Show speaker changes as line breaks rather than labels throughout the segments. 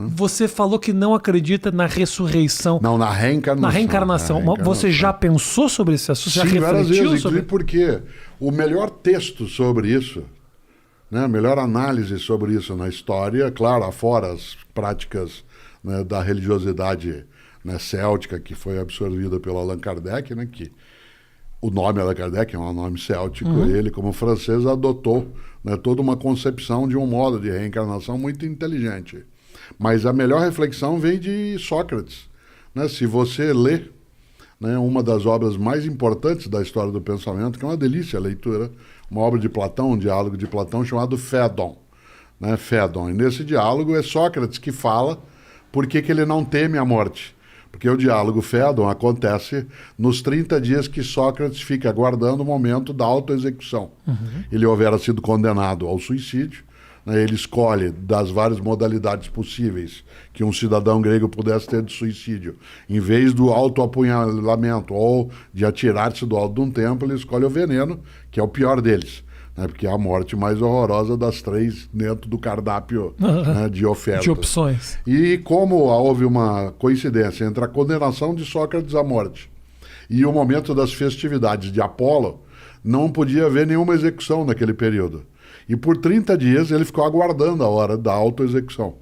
Você falou que não acredita na ressurreição.
Não, na reencarnação.
Na reencarnação. Você já pensou sobre esse assunto? Já
Sim, várias
refletiu
vezes,
sobre?
porque o melhor texto sobre isso, né, a melhor análise sobre isso na história, claro, afora as práticas, né, da religiosidade, né, céltica, que foi absorvida pelo Allan Kardec, né, que o nome Allan Kardec é um nome céltico, ele, como francês, adotou, né, toda uma concepção de um modo de reencarnação muito inteligente. Mas a melhor reflexão vem de Sócrates. Né? Se você lê, né, uma das obras mais importantes da história do pensamento, que é uma delícia a leitura, uma obra de Platão, um diálogo de Platão chamado Fédon. Né? Fédon. E nesse diálogo é Sócrates que fala por que ele não teme a morte. Porque o diálogo Fédon acontece nos 30 dias que Sócrates fica aguardando o momento da autoexecução. Ele houvera sido condenado ao suicídio, né, ele escolhe das várias modalidades possíveis que um cidadão grego pudesse ter de suicídio. Em vez do autoapunhalamento ou de atirar-se do alto de um templo, ele escolhe o veneno, que é o pior deles. Né, porque é a morte mais horrorosa das 3 dentro do cardápio, né, de ofertas.
De opções.
E como houve uma coincidência entre a condenação de Sócrates à morte e o momento das festividades de Apolo, não podia haver nenhuma execução naquele período. E por 30 dias ele ficou aguardando a hora da autoexecução.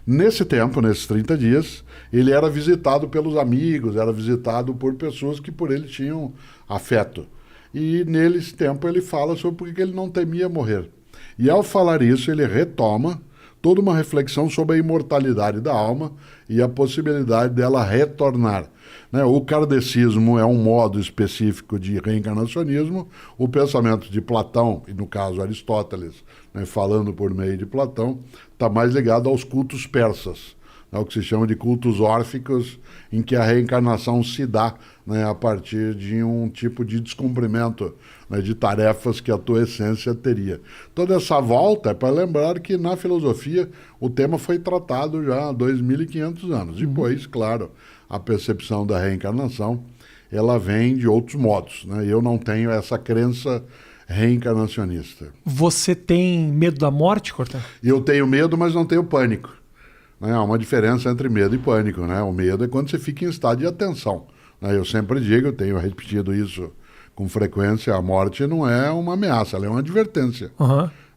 Nesse tempo, nesses 30 dias, ele era visitado pelos amigos, era visitado por pessoas que por ele tinham afeto. E nesse tempo ele fala sobre por que ele não temia morrer. E ao falar isso, ele retoma toda uma reflexão sobre a imortalidade da alma e a possibilidade dela retornar. Né? O kardecismo é um modo específico de reencarnacionismo, o pensamento de Platão, e no caso Aristóteles, né, falando por meio de Platão, está mais ligado aos cultos persas, né, o que se chama de cultos órficos, em que a reencarnação se dá, né, a partir de um tipo de descumprimento, né, de tarefas que a tua essência teria. Toda essa volta é para lembrar que na filosofia o tema foi tratado já há 2.500 anos. Depois, claro, a percepção da reencarnação, ela vem de outros modos. Né? Eu não tenho essa crença reencarnacionista.
Você tem medo da morte, Cortella?
Eu tenho medo, mas não tenho pânico. Né? Há uma diferença entre medo e pânico. Né? O medo é quando você fica em estado de atenção. Né? Eu sempre digo, eu tenho repetido isso com frequência, a morte não é uma ameaça, ela é uma advertência.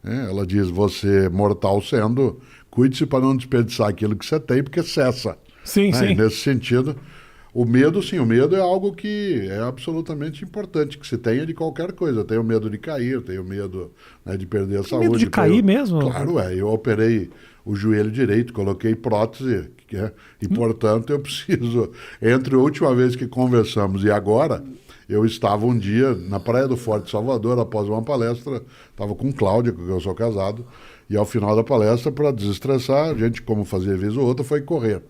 Ela diz, você mortal sendo, cuide-se para não desperdiçar aquilo que você tem, porque cessa.
Sim, sim.
E nesse sentido, o medo, sim, o medo é algo que é absolutamente importante, que se tenha de qualquer coisa. Eu tenho medo de cair, tenho medo, né, de perder a saúde.
Medo de cair mesmo?
Claro, eu operei o joelho direito, coloquei prótese, e portanto eu preciso, entre a última vez que conversamos e agora, eu estava um dia na Praia do Forte, Salvador, após uma palestra, estava com Cláudia, com quem eu sou casado, e ao final da palestra, para desestressar, a gente, como fazia vez ou outra, foi correr.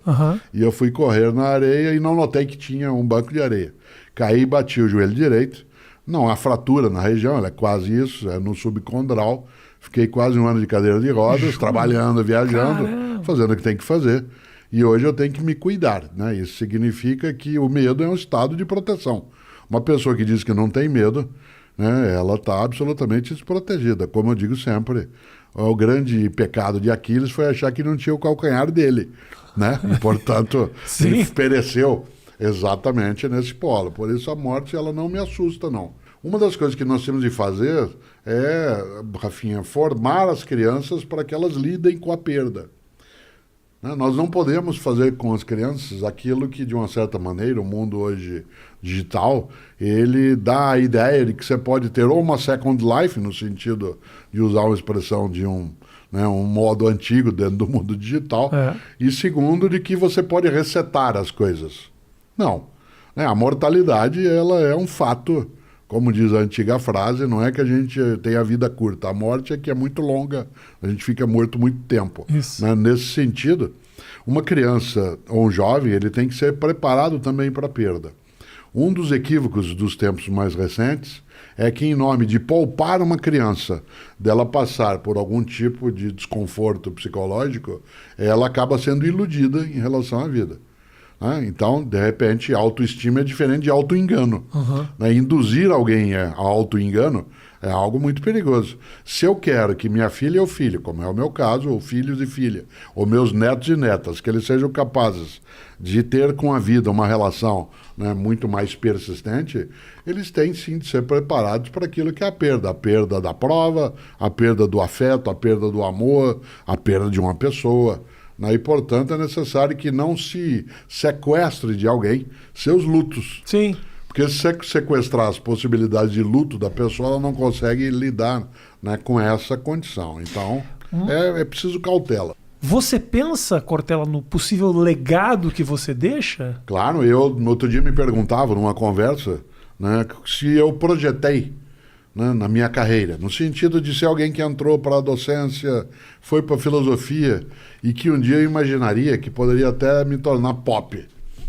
E eu fui correr na areia e não notei que tinha um banco de areia. Caí e bati o joelho direito. Não há fratura na região, ela é quase isso, é no subcondral. Fiquei quase 1 ano de cadeira de rodas, trabalhando, viajando, fazendo o que tem que fazer. E hoje eu tenho que me cuidar. Né? Isso significa que o medo é um estado de proteção. Uma pessoa que diz que não tem medo, né, ela está absolutamente desprotegida. Como eu digo sempre, o grande pecado de Aquiles foi achar que não tinha o calcanhar dele. Né? E, portanto, ele pereceu exatamente nesse polo. Por isso a morte ela não me assusta, não. Uma das coisas que nós temos de fazer é, Rafinha, formar as crianças para que elas lidem com a perda. Né? Nós não podemos fazer com as crianças aquilo que, de uma certa maneira, o mundo hoje digital, ele dá a ideia de que você pode ter ou uma second life, no sentido de usar uma expressão de um modo antigo dentro do mundo digital, e segundo, de que você pode resetar as coisas. Não. Né? A mortalidade, ela é um fato. Como diz a antiga frase, não é que a gente tem a vida curta, a morte é que é muito longa, a gente fica morto muito tempo. Né? Nesse sentido, uma criança ou um jovem, ele tem que ser preparado também para a perda. Um dos equívocos dos tempos mais recentes é que, em nome de poupar uma criança dela passar por algum tipo de desconforto psicológico, ela acaba sendo iludida em relação à vida. Então, de repente, autoestima é diferente de auto-engano. Né? Induzir alguém a auto-engano É algo muito perigoso. Se eu quero que minha filha ou filho, como é o meu caso, ou filhos e filha, ou meus netos e netas, que eles sejam capazes de ter com a vida uma relação, né, muito mais persistente, eles têm sim de ser preparados para aquilo que é a perda da prova, a perda do afeto, a perda do amor, a perda de uma pessoa. Né? E, portanto, é necessário que não se sequestre de alguém seus lutos.
Sim.
Porque se sequestrar as possibilidades de luto da pessoa, ela não consegue lidar, né, com essa condição. Então, é preciso cautela.
Você pensa, Cortella, no possível legado que você deixa?
Claro, no outro dia me perguntava numa conversa, né, se eu projetei, né, na minha carreira, no sentido de ser alguém que entrou para a docência, foi para a filosofia e que um dia eu imaginaria que poderia até me tornar pop.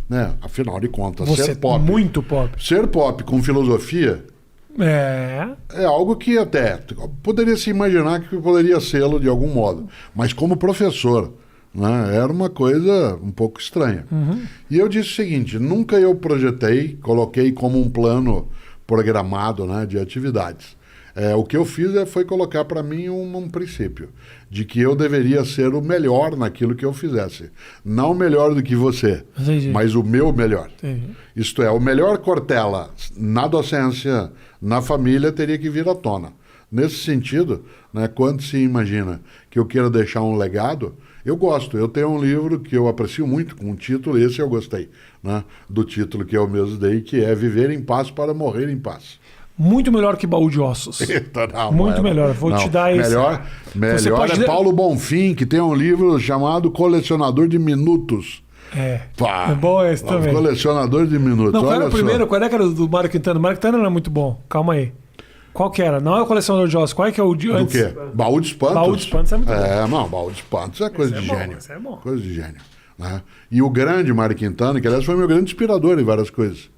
Né? Afinal de contas,
Você
ser pop.
Muito pop.
Ser pop com filosofia
é
algo que até poderia se imaginar que poderia sê-lo de algum modo. Mas como professor, né, era uma coisa um pouco estranha. E eu disse o seguinte, nunca eu projetei, coloquei como um plano programado, né, de atividades. O que eu fiz foi colocar para mim um princípio, de que eu deveria ser o melhor naquilo que eu fizesse. Não melhor do que você,
Entendi.
mas o meu melhor.
Entendi.
Isto é, o melhor Cortella na docência, na família, teria que vir à tona. Nesse sentido, né, quando se imagina que eu queira deixar um legado, eu gosto. Eu tenho um livro que eu aprecio muito, com um título, esse eu gostei, né, do título que eu mesmo dei, que é Viver em Paz para Morrer em Paz.
Muito melhor que Baú de Ossos.
Não,
Muito melhor. Vou te dar esse.
Melhor é Paulo Bonfim, que tem um livro chamado Colecionador de Minutos. Pá,
É bom esse também.
Colecionador de Minutos.
Não, qual era
olha
o primeiro?
só.
Qual era o do Mário Quintana? O Mário Quintana não é muito bom. Calma aí. Qual que era? Não é o Colecionador de Ossos. Qual é que é o de
Do
antes?
quê? Baú de Espantos?
Baú de Espantos é muito bom.
Não, Baú de Espantos é coisa de
é bom,
gênio.
esse é bom.
Coisa de gênio. Né? E o grande Mário Quintana, que aliás foi meu grande inspirador em várias coisas.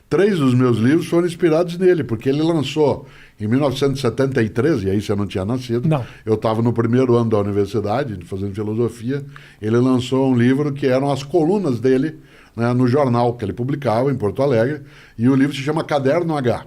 3 dos meus livros foram inspirados nele, porque ele lançou em 1973, e aí você não tinha nascido.
Não.
Eu estava no primeiro ano da universidade, fazendo filosofia. Ele lançou um livro que eram as colunas dele, né, no jornal que ele publicava em Porto Alegre, e o livro se chama Caderno H,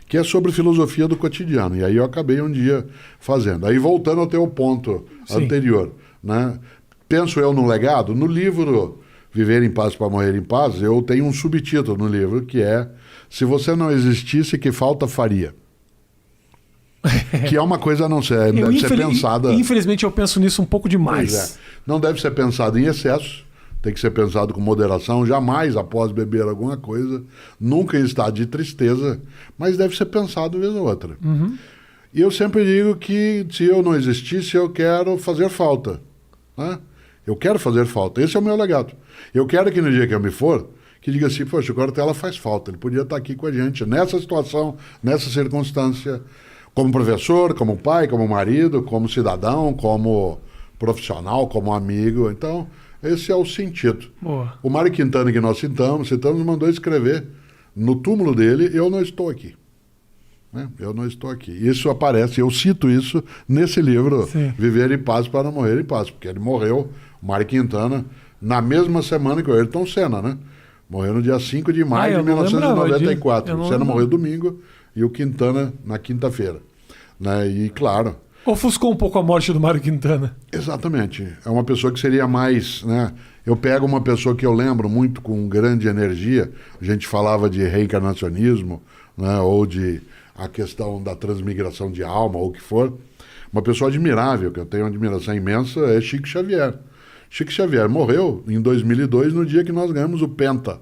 que é sobre filosofia do cotidiano. E aí eu acabei um dia fazendo. Aí voltando ao teu ponto anterior, né, penso eu no legado, no livro Viver em Paz para Morrer em Paz, eu tenho um subtítulo no livro que é Se Você Não Existisse, Que Falta Faria? Que é uma coisa a não ser, deve ser pensada...
Infelizmente eu penso nisso um pouco demais.
Pois é. Não deve ser pensado em excesso, tem que ser pensado com moderação, jamais após beber alguma coisa, nunca em estado de tristeza, mas deve ser pensado vez ou outra. E eu sempre digo que se eu não existisse, eu quero fazer falta. Né? Eu quero fazer falta, esse é o meu legado. Eu quero que no dia que eu me for, que diga assim, poxa, o Cortella faz falta, ele podia estar aqui com a gente, nessa situação, nessa circunstância, como professor, como pai, como marido, como cidadão, como profissional, como amigo. Então, esse é o sentido.
Boa.
O Mário Quintana, que nós citamos, mandou escrever no túmulo dele, eu não estou aqui. Né? Eu não estou aqui. Isso aparece, eu cito isso nesse livro,
Sim.
Viver em Paz para Morrer em Paz, porque ele morreu, o Mário Quintana, na mesma semana que o Ayrton Senna, né? Morreu no dia 5 de maio de 1994. O Senna morreu domingo e o Quintana na quinta-feira. Né? E, claro...
Ofuscou um pouco a morte do Mário Quintana.
Exatamente. É uma pessoa que seria mais... Né? Eu pego uma pessoa que eu lembro muito com grande energia, a gente falava de reencarnacionismo, né? Ou de a questão da transmigração de alma, ou o que for. Uma pessoa admirável, que eu tenho uma admiração imensa, é Chico Xavier. Chico Xavier morreu em 2002, no dia que nós ganhamos o Penta.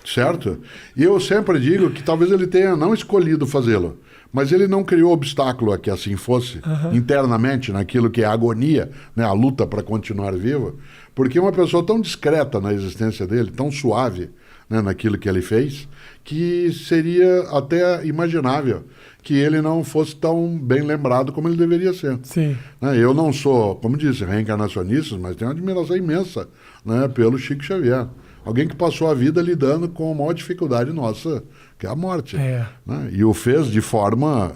Certo? E eu sempre digo que talvez ele tenha não escolhido fazê-lo, mas ele não criou obstáculo a que assim fosse, internamente, naquilo que é a agonia, né, a luta para continuar vivo, porque uma pessoa tão discreta na existência dele, tão suave, né, naquilo que ele fez, que seria até imaginável que ele não fosse tão bem lembrado como ele deveria ser.
Sim.
Né, eu não sou, como disse, reencarnacionista, mas tenho uma admiração imensa, né, pelo Chico Xavier. Alguém que passou a vida lidando com a maior dificuldade nossa, que é a morte.
É.
Né? E o fez de forma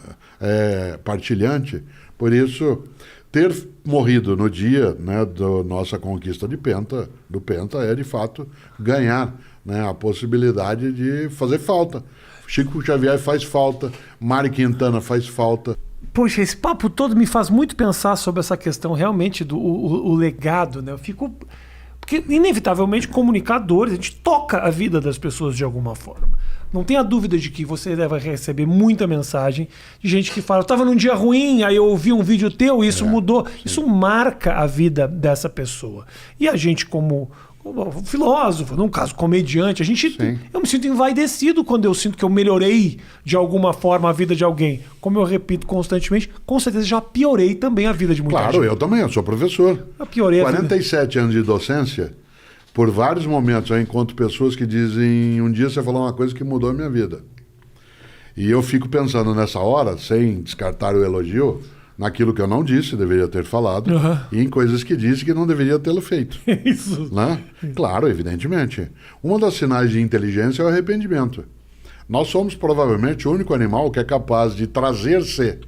partilhante. Por isso, ter morrido no dia, né, da nossa conquista do Penta, é de fato ganhar, né, a possibilidade de fazer falta. Chico Xavier faz falta, Mário Quintana faz falta.
Poxa, esse papo todo me faz muito pensar sobre essa questão realmente do o legado, né? Eu fico... Porque, inevitavelmente, comunicadores, a gente toca a vida das pessoas de alguma forma. Não tenha dúvida de que você deve receber muita mensagem de gente que fala, eu estava num dia ruim, aí eu ouvi um vídeo teu e isso mudou. Sim. Isso marca a vida dessa pessoa. E a gente, como filósofo, num caso comediante, eu me sinto envaidecido quando eu sinto que eu melhorei de alguma forma a vida de alguém. Como eu repito constantemente, com certeza já piorei também a vida de muita gente.
Claro, eu também, eu sou professor.
Eu piorei
47 anos de docência, por vários momentos eu encontro pessoas que dizem, um dia você falou uma coisa que mudou a minha vida. E eu fico pensando nessa hora, sem descartar o elogio, naquilo que eu não disse, deveria ter falado, e em coisas que disse que não deveria tê-lo feito.
Isso.
Né? Claro, evidentemente. Um dos sinais de inteligência é o arrependimento. Nós somos provavelmente o único animal que é capaz de trazer-se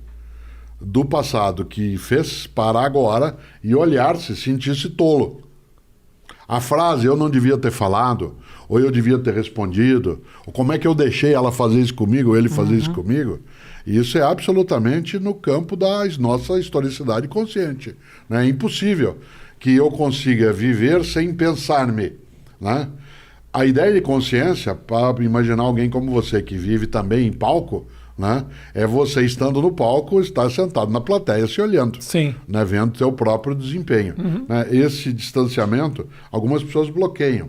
do passado que fez para agora e olhar-se, sentir-se tolo. A frase, eu não devia ter falado, ou eu devia ter respondido, ou como é que eu deixei ela fazer isso comigo, ou ele fazer isso comigo, isso é absolutamente no campo da nossa historicidade consciente. Né? É impossível que eu consiga viver sem pensar-me. Né? A ideia de consciência, para imaginar alguém como você, que vive também em palco, né? É você estando no palco, estar sentado na plateia se olhando, né? Vendo o seu próprio desempenho. Né? Esse distanciamento, algumas pessoas bloqueiam,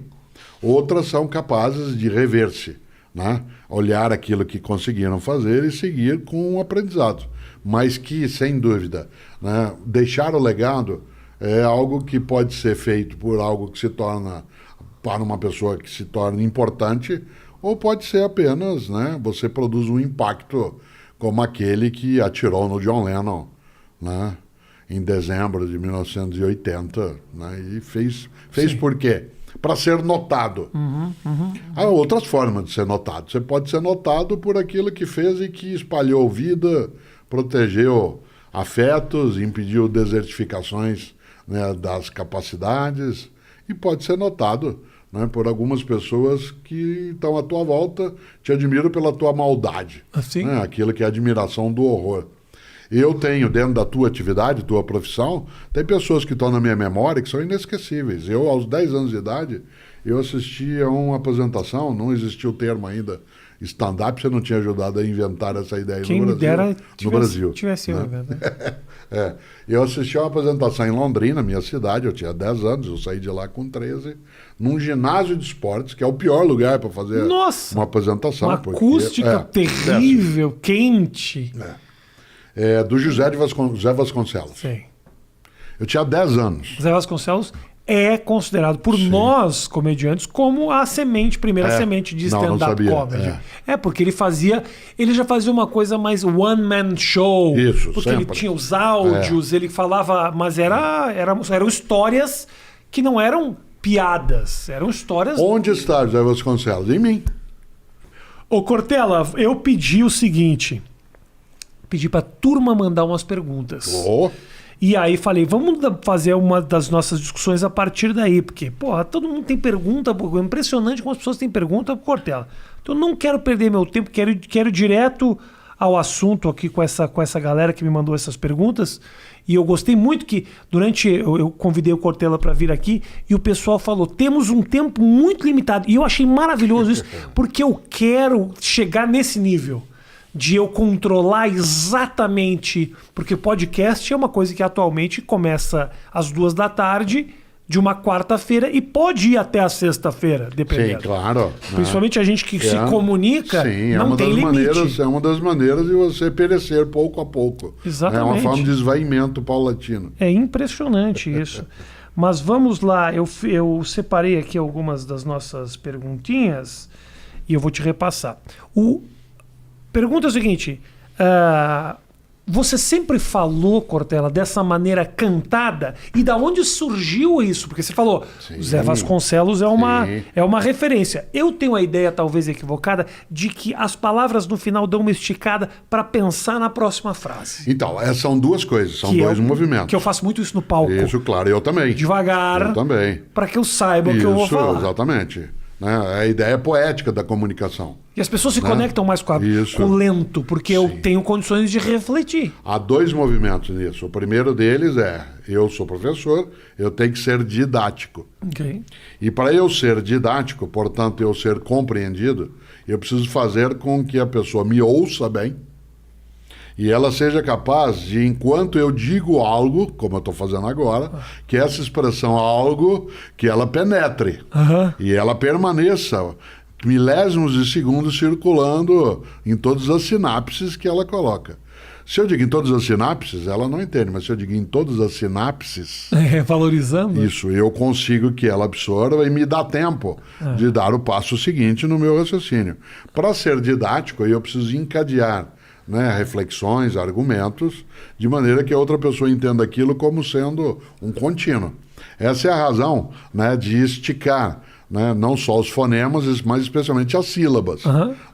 outras são capazes de rever-se, né? Olhar aquilo que conseguiram fazer e seguir com um aprendizado. Mas que, sem dúvida, né? Deixar o legado é algo que pode ser feito por algo que se torna, para uma pessoa que se torna importante, ou pode ser apenas, né, você produz um impacto como aquele que atirou no John Lennon, né, em dezembro de 1980, né, e fez por quê? Para ser notado. Há outras formas de ser notado. Você pode ser notado por aquilo que fez e que espalhou vida, protegeu afetos, impediu desertificações, né, das capacidades, e pode ser notado, né, por algumas pessoas que estão à tua volta, te admiram pela tua maldade.
Assim?
Né, aquilo que é a admiração do horror. Eu tenho, dentro da tua atividade, tua profissão, tem pessoas que estão na minha memória que são inesquecíveis. Eu, aos 10 anos de idade, eu assisti a uma apresentação, não existia o termo ainda stand-up, você não tinha ajudado a inventar essa ideia
Quem
no Brasil.
Dera
no Brasil.
Tivesse
né? Eu assisti a uma apresentação em Londrina, minha cidade, eu tinha 10 anos, eu saí de lá com 13, num ginásio de esportes, que é o pior lugar para fazer uma apresentação.
Uma acústica terrível, quente.
Do José Vasconcelos.
Sim.
Eu tinha 10 anos.
José Vasconcelos é considerado por nós, comediantes, como a primeira semente de stand-up comedy. Porque ele já fazia uma coisa mais one-man show.
Isso,
porque ele tinha os áudios, ele falava, mas eram histórias que não eram piadas, eram histórias...
Onde está José Vasconcelos? Em mim.
Ô Cortella, eu pedi o seguinte, pedi pra turma mandar umas perguntas. E aí falei, vamos fazer uma das nossas discussões a partir daí, porque, porra, todo mundo tem pergunta, é impressionante como as pessoas têm pergunta pro Cortella. Então eu não quero perder meu tempo, quero direto ao assunto aqui com essa galera que me mandou essas perguntas. E eu gostei muito que eu convidei o Cortella para vir aqui e o pessoal falou, temos um tempo muito limitado. E eu achei maravilhoso isso, porque eu quero chegar nesse nível de eu controlar exatamente, porque podcast é uma coisa que atualmente começa às 2h de uma quarta-feira e pode ir até a sexta-feira, dependendo.
Sim, claro.
Principalmente a gente que se comunica, não tem limite.
É uma das maneiras de você perecer pouco a pouco.
Exatamente.
É uma forma de esvaimento paulatino.
É impressionante isso. Mas vamos lá, eu separei aqui algumas das nossas perguntinhas e eu vou te repassar. Pergunta é o seguinte, você sempre falou, Cortella, dessa maneira cantada? E da onde surgiu isso? Porque você falou, o Zé Vasconcelos é uma referência. Eu tenho a ideia, talvez equivocada, de que as palavras no final dão uma esticada para pensar na próxima frase.
Então, são duas coisas, são dois movimentos.
Que eu faço muito isso no palco.
Isso, claro, eu também.
Devagar.
Eu também.
Para que eu saiba o que eu vou falar.
Exatamente. Né? É a ideia poética da comunicação.
E as pessoas se conectam mais com o lento, porque eu tenho condições de refletir.
Há 2 movimentos nisso. O primeiro deles é, eu sou professor, eu tenho que ser didático.
Okay.
E para eu ser didático, portanto, eu ser compreendido, eu preciso fazer com que a pessoa me ouça bem e ela seja capaz de, enquanto eu digo algo, como eu estou fazendo agora, que essa expressão algo, que ela penetre e ela permaneça milésimos de segundos circulando em todas as sinapses que ela coloca. Se eu digo em todas as sinapses, ela não entende, mas se eu digo em todas as sinapses...
valorizando.
Isso, eu consigo que ela absorva e me dá tempo de dar o passo seguinte no meu raciocínio. Para ser didático, eu preciso encadear, né, reflexões, argumentos, de maneira que a outra pessoa entenda aquilo como sendo um contínuo. Essa é a razão, né, de esticar, né, não só os fonemas, mas especialmente as sílabas,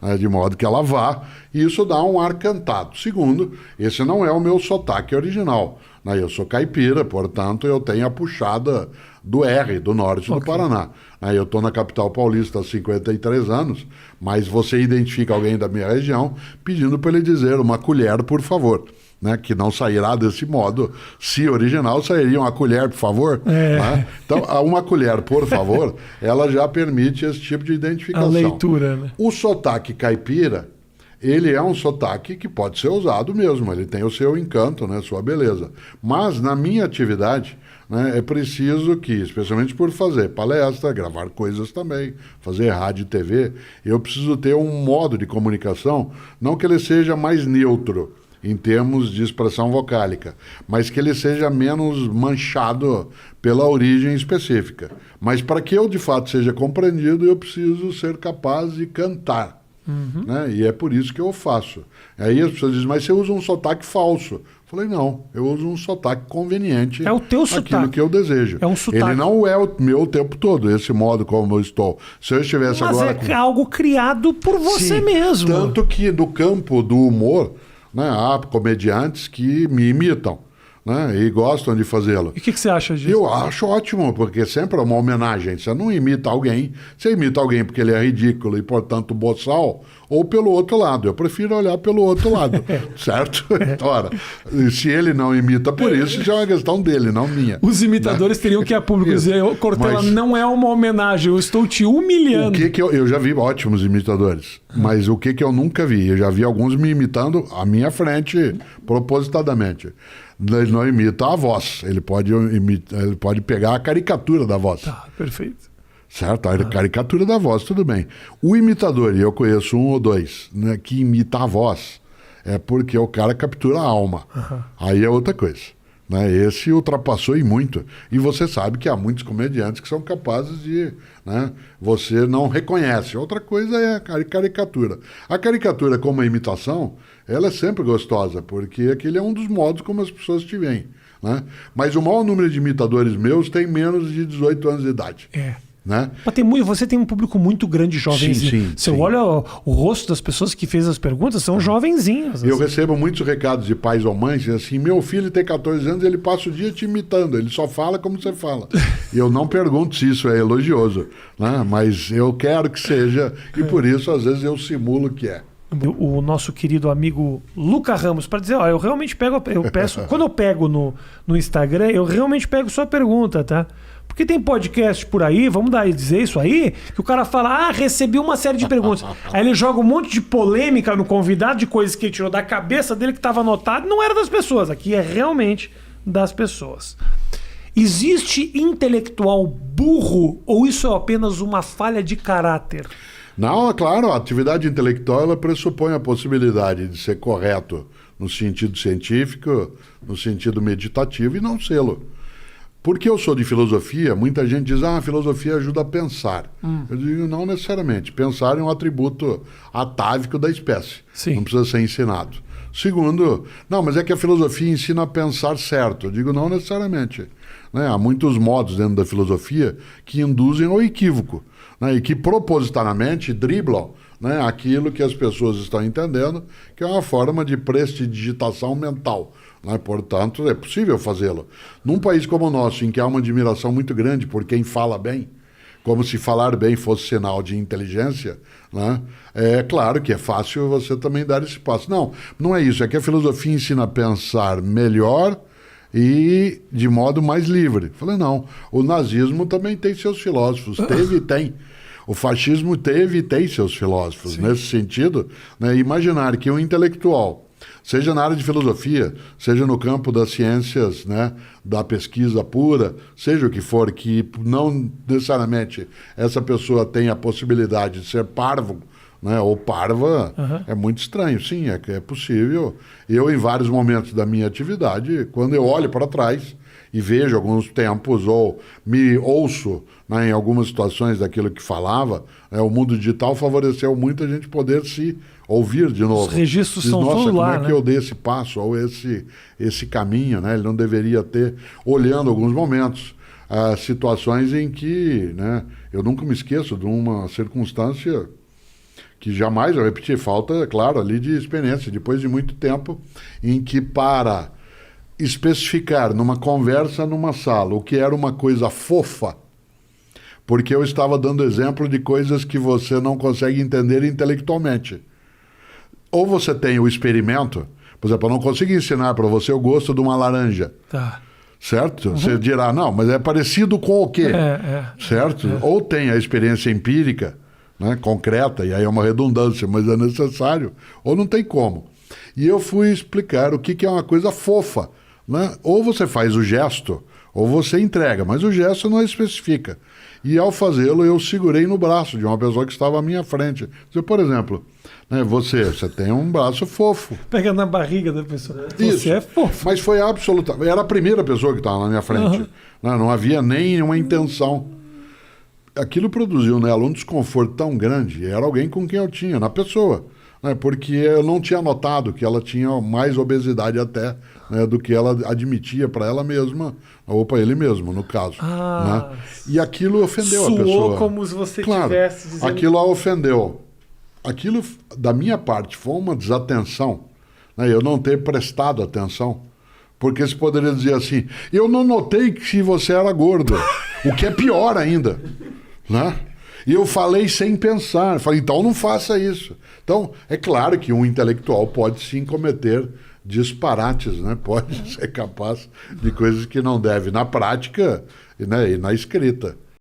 né, de modo que ela vá, e isso dá um ar cantado. Segundo, esse não é o meu sotaque original, né, eu sou caipira, portanto eu tenho a puxada do R, do norte do Paraná. Eu estou na capital paulista há 53 anos, mas você identifica alguém da minha região pedindo para ele dizer uma colher, por favor. Né, que não sairá desse modo. Se original, sairia uma colher, por favor. Né? Então, uma colher, por favor, ela já permite esse tipo de identificação.
A leitura, né?
O sotaque caipira, ele é um sotaque que pode ser usado mesmo, ele tem o seu encanto, né, sua beleza. Mas, na minha atividade, né, é preciso que, especialmente por fazer palestra, gravar coisas também, fazer rádio e TV, eu preciso ter um modo de comunicação, não que ele seja mais neutro, em termos de expressão vocálica, mas que ele seja menos manchado pela origem específica. Mas para que eu, de fato, seja compreendido, eu preciso ser capaz de cantar. Né? E é por isso que eu faço. Aí as pessoas dizem, mas você usa um sotaque falso. Eu falei, não, eu uso um sotaque conveniente.
É o teu sotaque.
Aquilo que eu desejo.
É um sotaque.
Ele não é o meu o tempo todo, esse modo como eu estou. Se eu estivesse
mas
agora...
Mas é algo criado por você mesmo.
Tanto que no campo do humor... Né, há comediantes que me imitam, né, e gostam de fazê-lo.
E o que você acha disso?
Eu acho ótimo, porque sempre é uma homenagem. Você não imita alguém, você imita alguém porque ele é ridículo e, portanto, boçal, ou pelo outro lado. Eu prefiro olhar pelo outro lado, certo? Ora, se ele não imita por isso, já é uma questão dele, não minha.
Os imitadores, né, teriam que a público dizer, Cortella, não é uma homenagem, eu estou te humilhando.
Eu já vi ótimos imitadores, mas o que eu nunca vi? Eu já vi alguns me imitando à minha frente, propositadamente. Ele não imita a voz, ele pode pegar a caricatura da voz.
Tá, perfeito.
Certo? A caricatura da voz, tudo bem. O imitador, e eu conheço um ou dois, né, que imita a voz, é porque o cara captura a alma. Aí é outra coisa. Né? Esse ultrapassou e muito. E você sabe que há muitos comediantes que são capazes de... Né, você não reconhece. Outra coisa é a caricatura. A caricatura como a imitação, ela é sempre gostosa, porque aquele é um dos modos como as pessoas te veem. Né? Mas o maior número de imitadores meus tem menos de 18 anos de idade. Né?
Mas você tem um público muito grande, jovenzinho. Você olha o rosto das pessoas que fez as perguntas, são jovenzinhos.
Eu recebo muitos recados de pais ou mães, assim, meu filho tem 14 anos, ele passa o dia te imitando, ele só fala como você fala. E eu não pergunto se isso é elogioso, né? Mas eu quero que seja, e por isso às vezes eu simulo que é.
O nosso querido amigo Luca Ramos, para dizer, ó, eu realmente peço, quando eu pego no Instagram, eu realmente pego sua pergunta, tá? Porque tem podcast por aí, vamos dizer isso aí, que o cara fala, recebi uma série de perguntas. Aí ele joga um monte de polêmica no convidado, de coisas que ele tirou da cabeça dele, que estava anotado, não era das pessoas, aqui é realmente das pessoas. Existe intelectual burro ou isso é apenas uma falha de caráter?
Não, é claro, a atividade intelectual ela pressupõe a possibilidade de ser correto no sentido científico, no sentido meditativo e não sê-lo. Porque eu sou de filosofia, muita gente diz, a filosofia ajuda a pensar. Eu digo, não necessariamente. Pensar é um atributo atávico da espécie.
Sim.
Não precisa ser ensinado. Segundo, não, mas é que a filosofia ensina a pensar certo. Eu digo, não necessariamente. Né? Há muitos modos dentro da filosofia que induzem ao equívoco, né? E que propositadamente driblam, né, aquilo que as pessoas estão entendendo, que é uma forma de prestidigitação mental. Né? Portanto, é possível fazê-lo. Num país como o nosso, em que há uma admiração muito grande por quem fala bem, como se falar bem fosse sinal de inteligência, né? É claro que é fácil você também dar esse passo. Não, não é isso. É que a filosofia ensina a pensar melhor e de modo mais livre. Falei, não, o nazismo também tem seus filósofos, teve e tem. O fascismo teve e tem seus filósofos. Sim. Nesse sentido, né, imaginar que um intelectual, seja na área de filosofia, seja no campo das ciências, né, da pesquisa pura, seja o que for, que não necessariamente essa pessoa tem a possibilidade de ser parvo, né, ou parva, é muito estranho. Sim, é possível. Eu, em vários momentos da minha atividade, quando eu olho para trás e vejo alguns tempos, ou me ouço, né, em algumas situações daquilo que falava, o mundo digital favoreceu muito a gente poder se ouvir de novo.
Os registros são
nossa,
como
é que eu dei esse passo, ou esse caminho, né? Ele não deveria ter, olhando alguns momentos, situações em que, né, eu nunca me esqueço de uma circunstância que jamais eu repeti, falta, claro, ali de experiência, depois de muito tempo, em que para especificar numa conversa numa sala o que era uma coisa fofa, porque eu estava dando exemplo de coisas que você não consegue entender intelectualmente. Ou você tem o experimento, por exemplo, eu não consigo ensinar para você o gosto de uma laranja.
Tá.
Certo? Você dirá, não, mas é parecido com o quê? Certo? Ou tem a experiência empírica, né, concreta, e aí é uma redundância, mas é necessário, ou não tem como. E eu fui explicar o que é uma coisa fofa, né? Ou você faz o gesto, ou você entrega, mas o gesto não especifica. E ao fazê-lo, eu segurei no braço de uma pessoa que estava à minha frente. Por exemplo, né, você tem um braço fofo.
Pega na barriga da pessoa.
Isso.
Você é fofo.
Mas foi absolutamente... Era a primeira pessoa que estava na minha frente. Né? Não havia nenhuma intenção. Aquilo produziu nela um desconforto tão grande. Era alguém com quem eu tinha, na pessoa. Né? Porque eu não tinha notado que ela tinha mais obesidade até, né, do que ela admitia para ela mesma, ou para ele mesmo, no caso. Né? E aquilo ofendeu a pessoa.
Soou como se você tivesse dizendo...
Aquilo a ofendeu. Aquilo, da minha parte, foi uma desatenção, né? Eu não ter prestado atenção. Porque você poderia dizer assim, eu não notei que você era gordo, o que é pior ainda, né? E eu falei sem pensar, falei, então não faça isso. Então, é claro que um intelectual pode sim cometer disparates, né? Pode ser capaz de coisas que não deve, na prática, né, e na escrita.